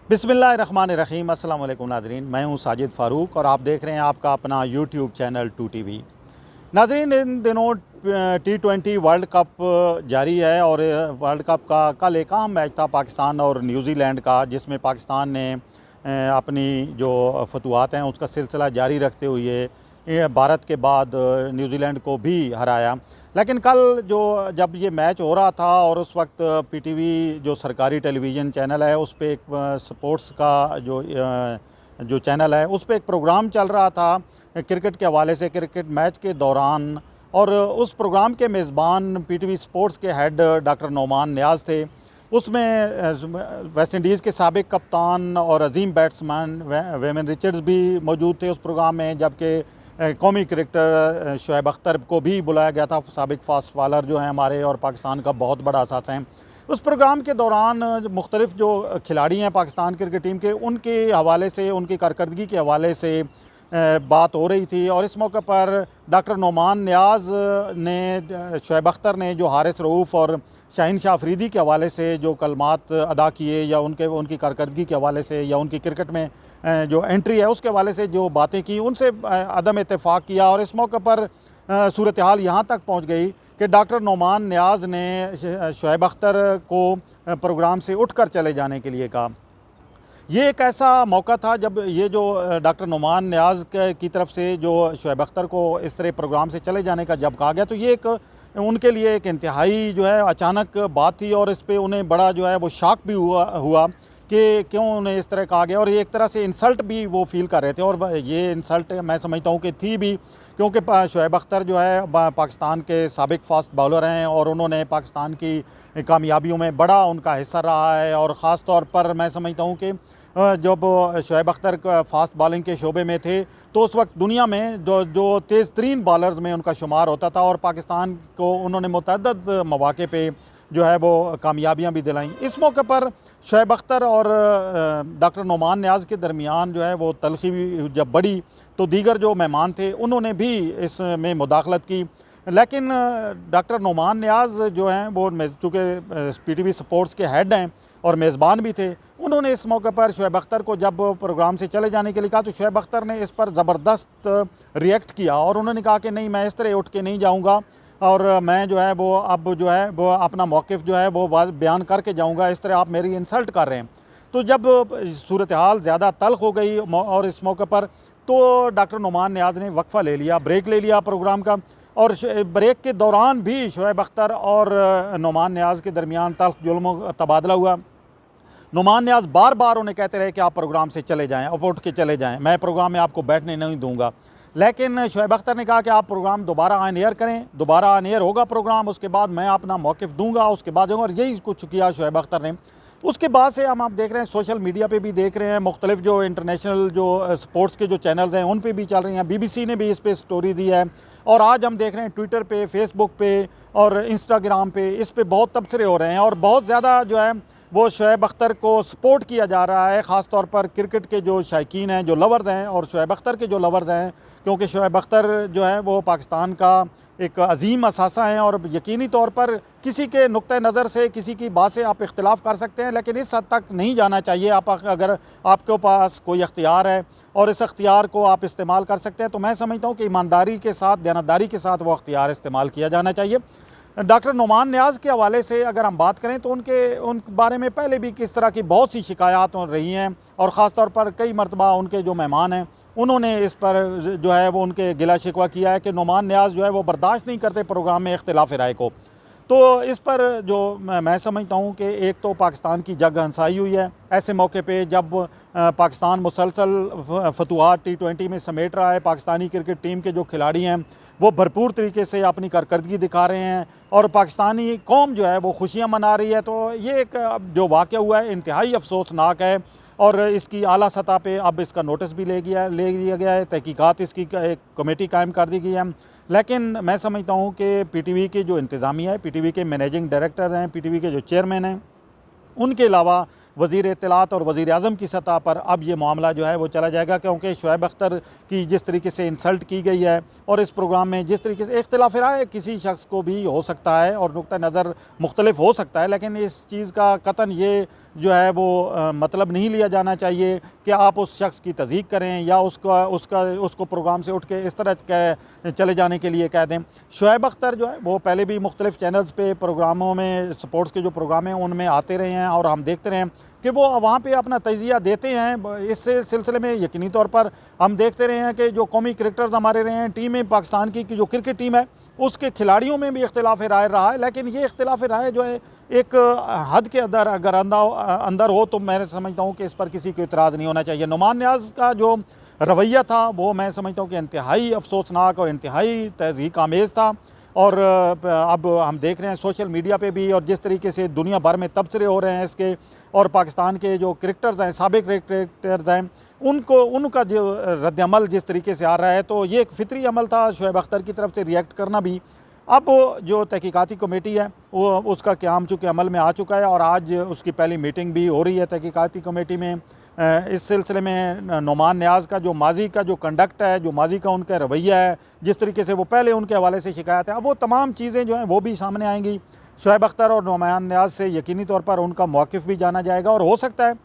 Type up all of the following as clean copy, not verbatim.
बिस्मिल्लाहिर्रहमानिर्रहीम। अस्सलाम वालेकुम नाज़रीन, मैं हूं साजिद फ़ारूक और आप देख रहे हैं आपका अपना यूट्यूब चैनल PTV। नाज़रीन, इन दिनों T20 वर्ल्ड कप जारी है और वर्ल्ड कप का कल एक अहम मैच था पाकिस्तान और न्यूज़ीलैंड का, जिसमें पाकिस्तान ने अपनी जो फतवात हैं उसका सिलसिला जारी रखते हुए भारत के बाद न्यूज़ीलैंड को भी हराया। लेकिन कल जब ये मैच हो रहा था और उस वक्त PTV जो सरकारी टेलीविज़न चैनल है उस पे एक स्पोर्ट्स का जो चैनल है उस पे एक प्रोग्राम चल रहा था क्रिकेट के हवाले से, क्रिकेट मैच के दौरान। और उस प्रोग्राम के मेज़बान PTV स्पोर्ट्स के हेड डॉक्टर नोमान नियाज़ थे। उसमें वेस्ट इंडीज़ के साबिक कप्तान और अजीम बैट्समैन वेमन रिचर्ड्स भी मौजूद थे उस प्रोग्राम में, जबकि कौमी क्रिकेटर शोएब अख्तर को भी बुलाया गया था। साबिक फास्ट बॉलर जो हैं हमारे और पाकिस्तान का बहुत बड़ा असासा हैं। उस प्रोग्राम के दौरान मुख्तलिफ जो खिलाड़ी हैं पाकिस्तान क्रिकेट टीम के, उनके हवाले से, उनकी कारकर्दगी के हवाले से बात हो रही थी। और इस मौके पर डॉक्टर नोमान नियाज़ ने, शोएब अख्तर ने जो हारिस रऊफ़ और शाहीन शाह अफरीदी के हवाले से जो कलमात अदा किए, या उनकी कारकर्दगी के हवाले से, या उनकी क्रिकेट में जो एंट्री है उसके हवाले से जो बातें की, उनसे अदम इत्तेफाक किया। और इस मौके पर सूरत हाल यहाँ तक पहुँच गई कि डॉक्टर नोमान नियाज़ ने शोएब अख्तर को प्रोग्राम से उठकर चले जाने के लिए कहा। ये एक ऐसा मौका था जब ये जो डॉक्टर नोमान नियाज़ की तरफ से जो शोएब अख्तर को इस तरह प्रोग्राम से चले जाने का जब कहा गया, तो ये एक उनके लिए एक इंतहाई जो है अचानक बात थी। और इस पे उन्हें बड़ा जो है वो शॉक भी हुआ कि क्यों उन्हें इस तरह कहा गया, और ये एक तरह से इंसल्ट भी वो फील कर रहे थे। और ये इंसल्ट मैं समझता हूँ कि थी भी, क्योंकि शोएब अख्तर जो है पाकिस्तान के साबिक फास्ट बॉलर हैं और उन्होंने पाकिस्तान की कामयाबियों में बड़ा उनका हिस्सा रहा है। और ख़ास तौर पर मैं समझता हूँ कि जब शोएब अख्तर फास्ट बॉलिंग के शोबे में थे तो उस वक्त दुनिया में जो तेज़ तरीन बॉलर्स में उनका शुमार होता था, और पाकिस्तान को उन्होंने मुतअद्दिद मौक़े पे जो है वो कामयाबियाँ भी दिलाईं। इस मौके पर शोएब अख्तर और डॉक्टर नोमान नियाज़ के दरमियान जो है वो तलखी भी जब बढ़ी, तो दीगर जो मेहमान थे उन्होंने भी इसमें मुदाखलत की। लेकिन डॉक्टर नोमान नियाज़ जो हैं वो चूँकि PTV स्पोर्ट्स के हेड हैं और मेज़बान भी थे, उन्होंने इस मौके पर शोएब अख्तर को जब प्रोग्राम से चले जाने के लिए कहा, तो शोएब अख्तर ने इस पर ज़बरदस्त रिएक्ट किया और उन्होंने कहा कि नहीं, मैं इस तरह उठ के नहीं जाऊंगा, और मैं जो है वो अब जो है वो अपना मौक़िफ़ जो है वो बयान करके जाऊंगा, इस तरह आप मेरी इंसल्ट कर रहे हैं। तो जब सूरत हाल ज़्यादा तल्ख़ हो गई और इस मौके पर, तो डॉक्टर नोमान नियाज़ ने वक्फ़ा ले लिया, ब्रेक ले लिया प्रोग्राम का। और ब्रेक के दौरान भी शोएब अख्तर और नोमान नियाज़ के दरमियान तल्ख़ जुल्म तबादला हुआ। नोमान नियाज़ बार बार उन्हें कहते रहे कि आप प्रोग्राम से चले जाएं, अब उठ के चले जाएं, मैं प्रोग्राम में आपको बैठने नहीं दूंगा। लेकिन शोएब अख्तर ने कहा कि आप प्रोग्राम दोबारा ऑन एयर करें, दोबारा ऑन एयर होगा प्रोग्राम, उसके बाद मैं अपना मौक़िफ़ दूंगा, उसके बाद जाऊँगा। और यही कुछ किया शोएब अख्तर ने। उसके बाद से हम आप देख रहे हैं, सोशल मीडिया पे भी देख रहे हैं, मुख्तलिफ जो इंटरनेशनल जो स्पोर्ट्स के जो चैनल्स हैं उन पे भी चल रही हैं, BBC ने भी इस पर स्टोरी दी है। और आज हम देख रहे हैं ट्विटर पे, फेसबुक पे और इंस्टाग्राम पे इस पे बहुत तबसरे हो रहे हैं, और बहुत ज़्यादा जो है वो शोएब अख्तर को सपोर्ट किया जा रहा है, ख़ास तौर पर क्रिकेट के जो शायकीन हैं, जो लवर्स हैं, और शोएब अख्तर के जो लवर्स हैं, क्योंकि शोएब अख्तर जो है वो पाकिस्तान का एक अजीम असासा हैं। और यकीनी तौर पर किसी के नुक्ते नज़र से, किसी की बात से आप इख्तिलाफ़ कर सकते हैं, लेकिन इस हद तक नहीं जाना चाहिए। आप अगर आपके पास कोई अख्तियार है और इस अख्तियार को आप इस्तेमाल कर सकते हैं, तो मैं समझता हूँ कि ईमानदारी के साथ, दयानतदारी के साथ वो अख्तियार इस्तेमाल किया जाना चाहिए। डॉक्टर नोमान नियाज़ के हवाले से अगर हम बात करें तो उन बारे में पहले भी किस तरह की बहुत सी शिकायत रही हैं, और ख़ास तौर पर कई मरतबा उनके जो मेहमान हैं उन्होंने इस पर जो है वो उनके गिला शिकवा किया है कि नोमान नियाज़ जो है वो बर्दाश्त नहीं करते प्रोग्राम में इख्तिलाफ़ राय को। तो इस पर जो मैं समझता हूँ कि एक तो पाकिस्तान की जग हंसाई हुई है ऐसे मौके पे, जब पाकिस्तान मुसलसल फतवात T20 में समेट रहा है। पाकिस्तानी क्रिकेट टीम के जो खिलाड़ी हैं वो भरपूर तरीके से अपनी कारकर्दगी दिखा रहे हैं, और पाकिस्तानी कौम जो है वो खुशियाँ मना रही है। तो ये एक जो वाक़या हुआ है इंतहाई अफसोसनाक है, और इसकी आला सतह पे अब इसका नोटिस भी ले लिया गया है, तहकीकात इसकी एक कमेटी कायम कर दी गई है। लेकिन मैं समझता हूँ कि PTV की जो इंतज़ामिया है, PTV के मैनेजिंग डायरेक्टर हैं, PTV के जो चेयरमैन हैं, उनके अलावा वज़ीर इत्तलात और वज़ीर आज़म की सतह पर अब ये मामला जो है वो चला जाएगा, क्योंकि शोएब अख्तर की जिस तरीके से इंसल्ट की गई है और इस प्रोग्राम में जिस तरीके से इख्तिलाफ़ राय किसी शख्स को भी हो सकता है और नुक्ता नज़र मुख्तलिफ हो सकता है, लेकिन इस चीज़ का कतन ये जो है वो मतलब नहीं लिया जाना चाहिए कि आप उस शख्स की तज़ीक करें या उसको प्रोग्राम से उठ के इस तरह चले जाने के लिए कह दें। शोएब अख्तर जो है वो पहले भी मुख्तलिफ़ चैनल्स पे प्रोग्रामों में, स्पोर्ट्स के जो प्रोग्राम हैं उनमें आते रहे हैं और हम देखते रहे हैं कि वो वहाँ पे अपना तजिया देते हैं। इस सिलसिले में यकीनी तौर पर हम देखते रहे हैं कि जो कौमी क्रिकेटर्स हमारे रहे हैं, टीम पाकिस्तान की जो क्रिकेट टीम है उसके खिलाड़ियों में भी इख्तिलाफ़ राय रहा है, लेकिन ये इख्तिलाफ़ राय जो है एक हद के अंदर अगर अंदर हो तो मैं समझता हूँ कि इस पर किसी को इतराज़ नहीं होना चाहिए। नुमान नियाज़ का जो रवैया था वो मैं समझता हूँ कि इंतहाई अफसोसनाक और इंतहाई तज़हीक आमेज़ था। और अब हम देख रहे हैं सोशल मीडिया पे भी और जिस तरीके से दुनिया भर में तबसरे हो रहे हैं इसके, और पाकिस्तान के जो क्रिकेटर्स हैं, साबिक क्रिकेटर्स हैं, उनका जो रद्दअमल जिस तरीके से आ रहा है, तो ये एक फ़ितरी अमल था शोएब अख्तर की तरफ से रिएक्ट करना भी। अब जो तहकीकाती कमेटी है वो उसका क़याम चूँकि अमल में आ चुका है और आज उसकी पहली मीटिंग भी हो रही है तहकीकाती कमेटी में। इस सिलसिले में नुमान नियाज़ का जो माजी का जो कंडक्ट है, जो माजी का उनका रवैया है, जिस तरीके से वो पहले उनके हवाले से शिकायत है, अब वो तमाम चीज़ें जो हैं वो भी सामने आएंगी। शोएब अख्तर और नुमान नियाज़ से यकीनी तौर पर उनका मौक़िफ़ भी जाना जाएगा और हो सकता है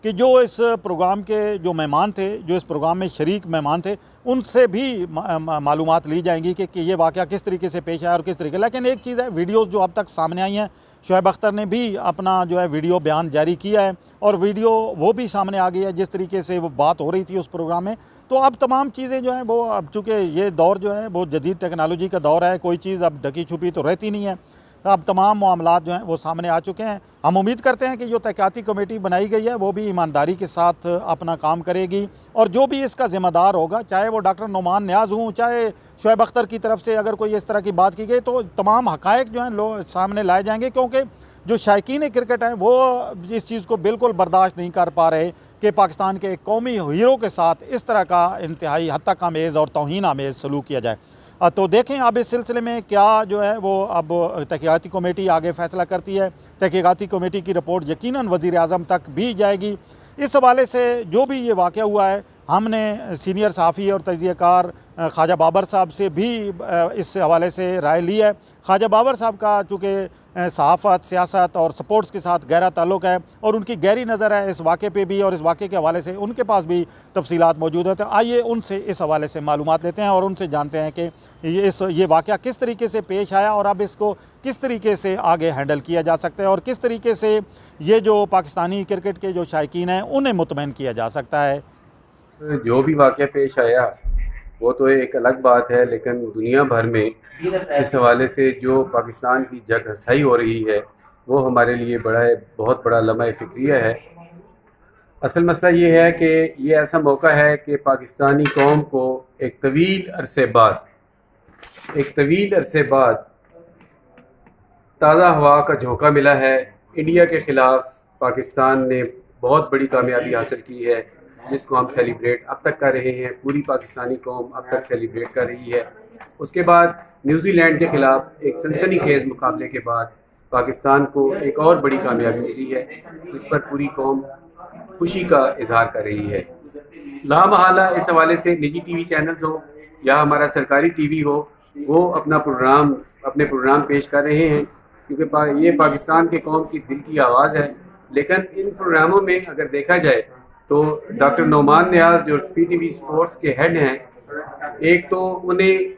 कि जो इस प्रोग्राम के जो मेहमान थे, जो इस प्रोग्राम में शरीक मेहमान थे, उनसे भी मालूमात ली जाएंगी कि ये वाक़या किस तरीके से पेश आया और किस तरीके। लेकिन एक चीज़ है, वीडियोस जो अब तक सामने आई हैं, शोएब अख्तर ने भी अपना जो है वीडियो बयान जारी किया है और वीडियो वो भी सामने आ गई है जिस तरीके से वो बात हो रही थी उस प्रोग्राम में। तो अब तमाम चीज़ें जो हैं वो, अब चूँकि ये दौर जो है वो जदीद टेक्नोलॉजी का दौर है, कोई चीज़ अब ढकी छुपी तो रहती नहीं है। अब तमाम मामलात जो हैं वो सामने आ चुके हैं। हम उम्मीद करते हैं कि जो तहकीकाती कमेटी बनाई गई है वो भी ईमानदारी के साथ अपना काम करेगी और जो भी इसका ज़िम्मेदार होगा, चाहे वो डॉक्टर नुमान नियाज़ हों, चाहे शोएब अख्तर की तरफ से अगर कोई इस तरह की बात की गई, तो तमाम हक़ाइक़ जो हैं सामने लाए जाएंगे, क्योंकि जो शायकीन क्रिकेट हैं वो इस चीज़ को बिल्कुल बर्दाश्त नहीं कर पा रहे कि पाकिस्तान के एक कौमी हीरो के साथ इस तरह का इंतहाई हद तक आमेज़ और तौहीन आमेज़ सलूक किया जाए। तो देखें अब इस सिलसिले में क्या जो है वो अब तहकीकाती कमेटी आगे फ़ैसला करती है। तहकीकाती कमेटी की रिपोर्ट यकीनन वज़ीर आज़म तक भी जाएगी। इस हवाले से जो भी ये वाक़या हुआ है, हमने सीनियर सहाफ़ी और तजियाकार ख्वाजा बाबर साहब से भी इस हवाले से राय ली है। ख्वाजा बाबर साहब का चूँकि सहाफ़त, सियासत और स्पोर्ट्स के साथ गहरा ताल्लुक़ है और उनकी गहरी नज़र है इस वाक़े पे भी और इस वाक़े के हवाले से उनके पास भी तफसीलात मौजूद हैं। तो आइए उनसे इस हवाले से मालूमात लेते हैं और उनसे जानते हैं कि ये वाक़या किस तरीके से पेश आया और अब इसको किस तरीके से आगे हैंडल किया जा सकता है और किस तरीके से ये जो पाकिस्तानी क्रिकेट के जो शायकीन हैं उन्हें मुतमईन किया जा सकता है। जो भी वाक़या पेश आया वो तो एक अलग बात है, लेकिन दुनिया भर में इस हवाले से जो पाकिस्तान की जग हंसाई हो रही है वो हमारे लिए बहुत बड़ा लम्हा फ़िक्रिया है। असल मसला ये है कि ये ऐसा मौका है कि पाकिस्तानी कौम को एक तवील अरसे बाद ताज़ा हवा का झोंका मिला है। इंडिया के ख़िलाफ़ पाकिस्तान ने बहुत बड़ी कामयाबी हासिल की है जिसको हम सेलिब्रेट अब तक कर रहे हैं, पूरी पाकिस्तानी कौम अब तक सेलिब्रेट कर रही है। उसके बाद न्यूजीलैंड के ख़िलाफ़ एक सनसनीखेज़ मुकाबले के बाद पाकिस्तान को एक और बड़ी कामयाबी मिली है जिस पर पूरी कौम खुशी का इजहार कर रही है। लामहला इस हवाले से निजी टीवी चैनल्स हो या हमारा सरकारी टीवी हो, वो अपने प्रोग्राम पेश कर रहे हैं क्योंकि ये पाकिस्तान के कौम की दिल की आवाज़ है। लेकिन इन प्रोग्रामों में अगर देखा जाए तो डॉक्टर नुमान नियाज़ जो PTV स्पोर्ट्स के हेड हैं, एक तो उन्हें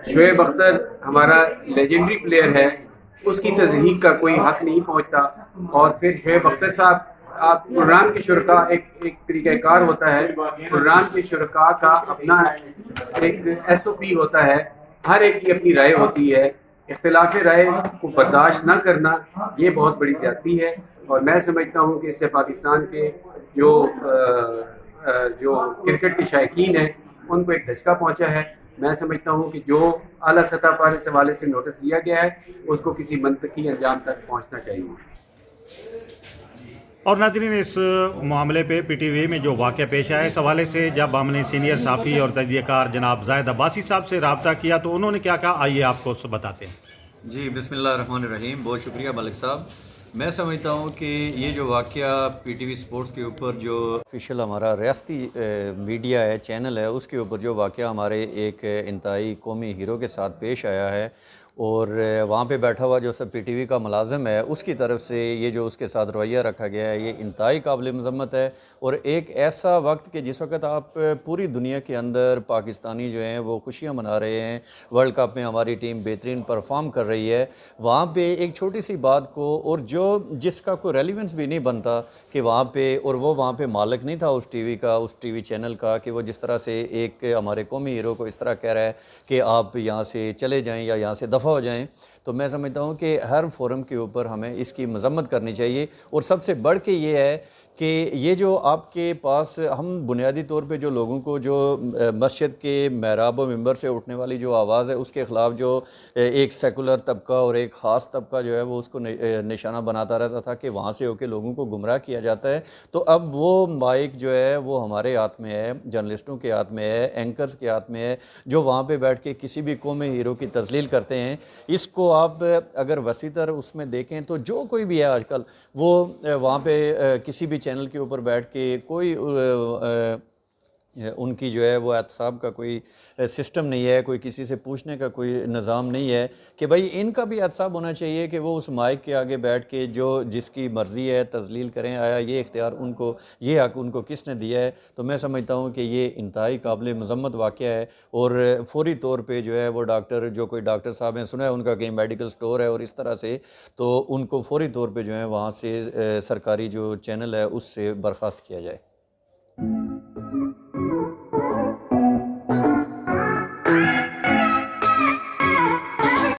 शोएब अख्तर हमारा लेजेंडरी प्लेयर है उसकी तज़हीक का कोई हक़ नहीं पहुंचता, और फिर शोएब अख्तर साहब, आप प्रोग्राम के शुरका एक तरीक़ाकार होता है, प्रोग्राम के शुरका का अपना एक SOP होता है, हर एक की अपनी राय होती है। इख्तिलाफ राय को बर्दाश्त ना करना ये बहुत बड़ी ज़्यादती है और मैं समझता हूँ कि इससे पाकिस्तान के जो क्रिकेट के शायकीन हैं उनको एक धचका पहुँचा है। मैं समझता हूँ कि जो आला सतह पर इस हवाले से नोटिस लिया गया है उसको किसी मंतकी अंजाम तक पहुँचना चाहिए। और नाज़रीन, इस मामले पे PTV में जो वाक़या पेश आया, इस हवाले से जब हमने सीनियर साफ़ी और तजियाकार जनाब ज़ाहिद अब्बासी साहब से रब्ता किया तो उन्होंने क्या कहा, आइए आपको बताते हैं। जी, बिस्मिल्लाहिर्रहमानिर्रहीम। बहुत शुक्रिया मलिक साहब। मैं समझता हूँ कि ये जो वाक़या PTV स्पोर्ट्स के ऊपर जो ऑफिशियल हमारा रियासती मीडिया है, चैनल है, उसके ऊपर जो वाक़या हमारे एक इंतहाई कौमी हीरो के साथ पेश आया है, और वहाँ पे बैठा हुआ जो सब PTV का मुलाजिम है उसकी तरफ से ये जो उसके साथ रवैया रखा गया है ये इंतहाई काबिल मज़म्मत है। और एक ऐसा वक्त कि जिस वक्त आप पूरी दुनिया के अंदर पाकिस्तानी जो हैं वो खुशियाँ मना रहे हैं, वर्ल्ड कप में हमारी टीम बेहतरीन परफॉर्म कर रही है, वहाँ पे एक छोटी सी बात को और जो जिसका कोई रेलिवेंस भी नहीं बनता कि वहाँ पे, और वो वहाँ पे मालिक नहीं था उस टीवी का, उस टीवी चैनल का, कि वो जिस तरह से एक हमारे कौमी हीरो को इस तरह कह रहा है कि आप यहाँ से चले जाएँ या यहाँ से दफ़ा हो जाएं, तो मैं समझता हूँ कि हर फोरम के ऊपर हमें इसकी मजम्मत करनी चाहिए। और सबसे बढ़ के ये है कि ये जो आपके पास हम बुनियादी तौर पे जो लोगों को जो मस्जिद के महराब व मिंबर से उठने वाली जो आवाज़ है उसके ख़िलाफ़ जो एक सेकुलर तबका और एक ख़ास तबका जो है वो उसको निशाना बनाता रहता था कि वहाँ से होकर लोगों को गुमराह किया जाता है, तो अब वो माइक जो है वो हमारे हाथ में है, जर्नलिस्टों के हाथ में है, एंकर्स के हाथ में है, जो वहाँ पर बैठ के किसी भी कौमी हीरो की तजलील करते हैं। इसको आप अगर वसीतर उसमें देखें तो जो कोई भी है आजकल वो वहाँ पे किसी भी चैनल के ऊपर बैठ के कोई उनकी जो है वो एहतसाब का कोई सिस्टम नहीं है, कोई किसी से पूछने का कोई निज़ाम नहीं है कि भाई इनका भी एहतसाब होना चाहिए कि वो उस माइक के आगे बैठ के जो जिसकी मर्ज़ी है तजलील करें। आया ये इख्तियार उनको, ये हक़ उनको किसने दिया है? तो मैं समझता हूँ कि ये इंतहाई काबिल मज़म्मत वाक़या है। और फ़ौरी तौर पर जो है वो डॉक्टर, जो कोई डॉक्टर साहब हैं, सुना है उनका कहीं मेडिकल स्टोर है और इस तरह से, तो उनको फ़ौरी तौर पर जो है वहाँ से सरकारी जो चैनल है उससे बर्खास्त किया जाए।